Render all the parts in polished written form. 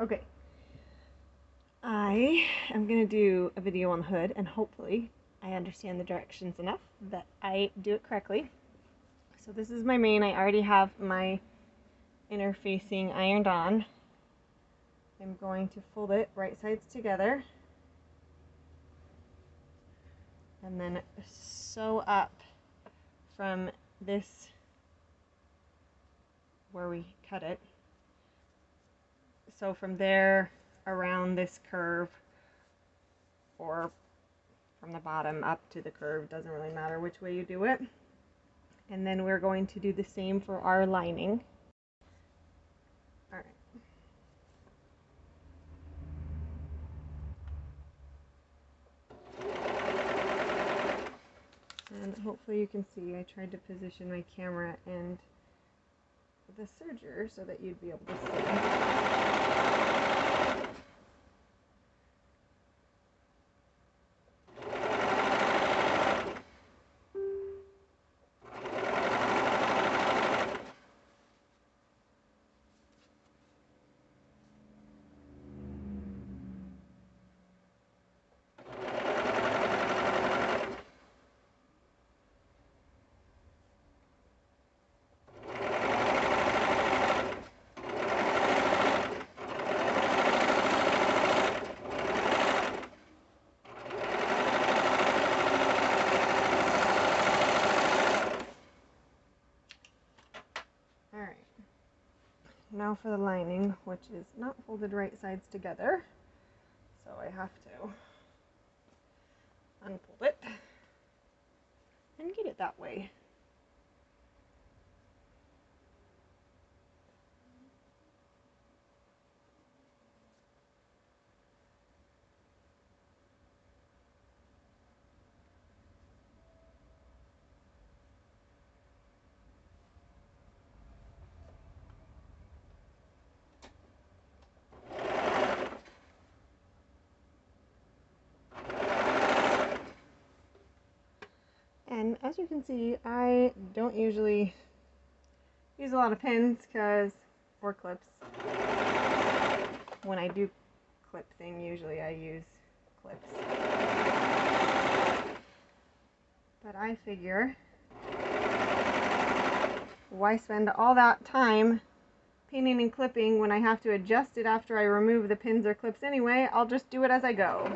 Okay, I am going to do a video on the hood, and hopefully I understand the directions enough that I do it correctly. So this is my main. I already have my inner facing ironed on. I'm going to fold it right sides together and then sew up from this where we cut it. So from there around this curve, or from the bottom up to the curve, doesn't really matter which way you do it. And then we're going to do the same for our lining. All right. And hopefully you can see, I tried to position my camera and the serger so that you'd be able to see. Now for the lining, which is not folded right sides together, so I have to unfold it and get it that way. And as you can see, I don't usually use a lot of pins or clips. When I do clip thing, usually I use clips. But I figure, why spend all that time pinning and clipping when I have to adjust it after I remove the pins or clips anyway? I'll just do it as I go.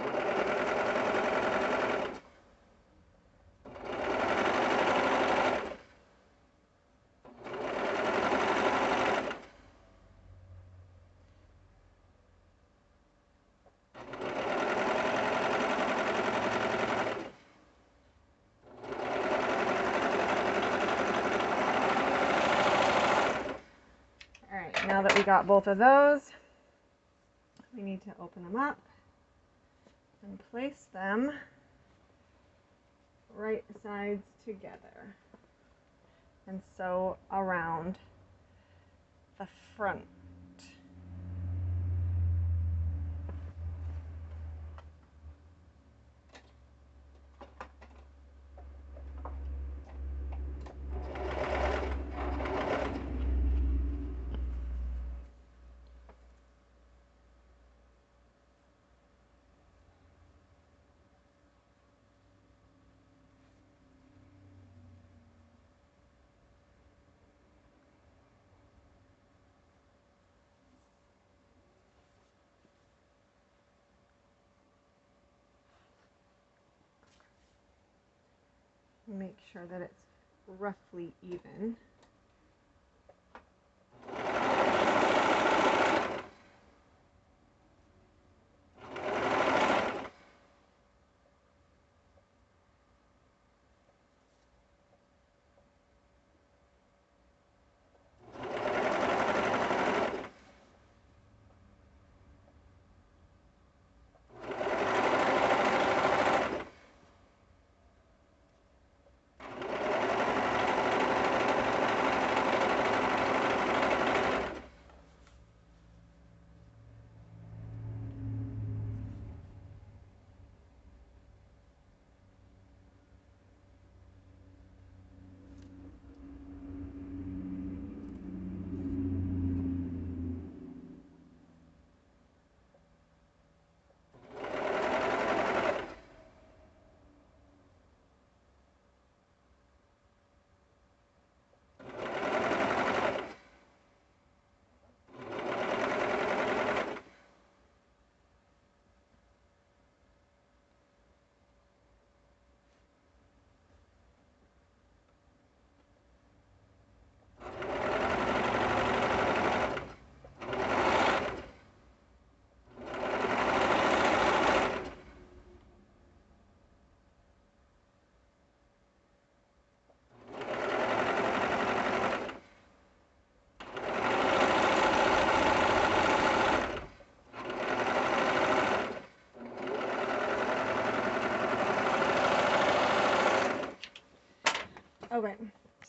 Now that we got both of those, we need to open them up and place them right sides together and sew around the front. Make sure that it's roughly even.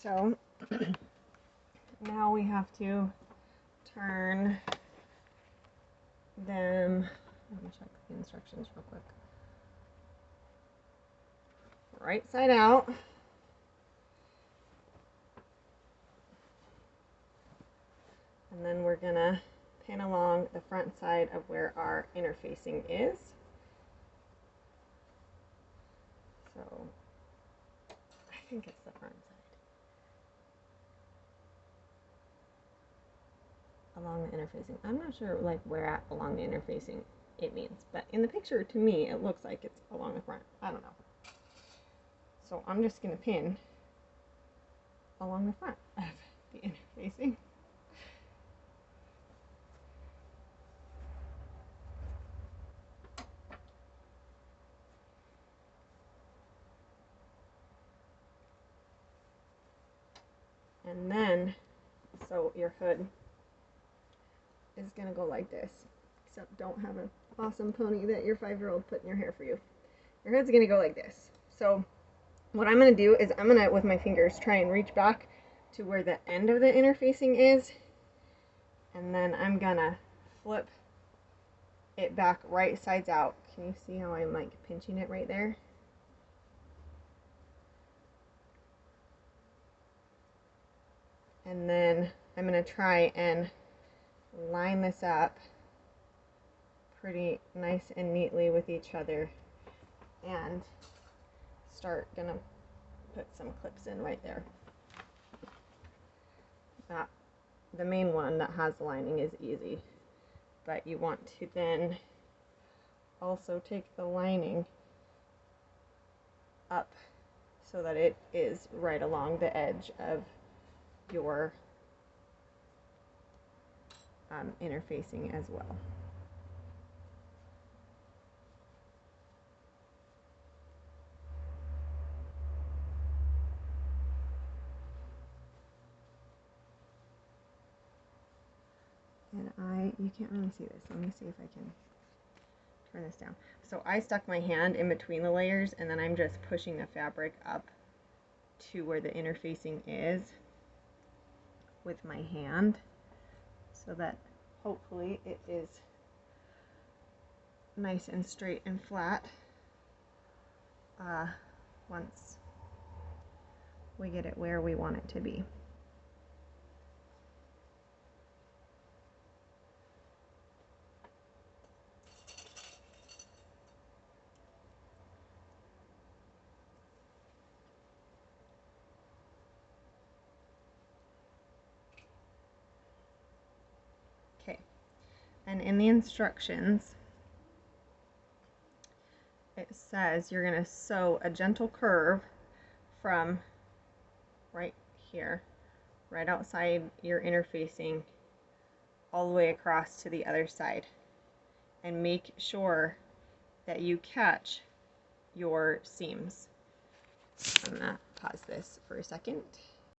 So now we have to turn them, let me check the instructions real quick. Right side out. And then we're gonna pin along the front side of where our interfacing is. So I think it's the front side. Along the interfacing. I'm not sure like where at along the interfacing it means, but in the picture to me it looks like it's along the front. I don't know. So I'm just gonna pin along the front of the interfacing. And then, so your hood is gonna go like this, except don't have an awesome pony that your 5-year-old put in your hair for you. Your hood's gonna go like this. So what I'm gonna do is I'm gonna, with my fingers, try and reach back to where the end of the interfacing is, and then I'm gonna flip it back right sides out. Can you see how I'm like pinching it right there? And then I'm going to try and line this up pretty nice and neatly with each other, and start going to put some clips in right there. The main one that has the lining is easy, but you want to then also take the lining up so that it is right along the edge of your interfacing as well. And you can't really see this. Let me see if I can turn this down. So I stuck my hand in between the layers, and then I'm just pushing the fabric up to where the interfacing is with my hand, so that hopefully it is nice and straight and flat once we get it where we want it to be. Okay, and in the instructions it says you're going to sew a gentle curve from right here, right outside your interfacing, all the way across to the other side, and make sure that you catch your seams. I'm going to pause this for a second.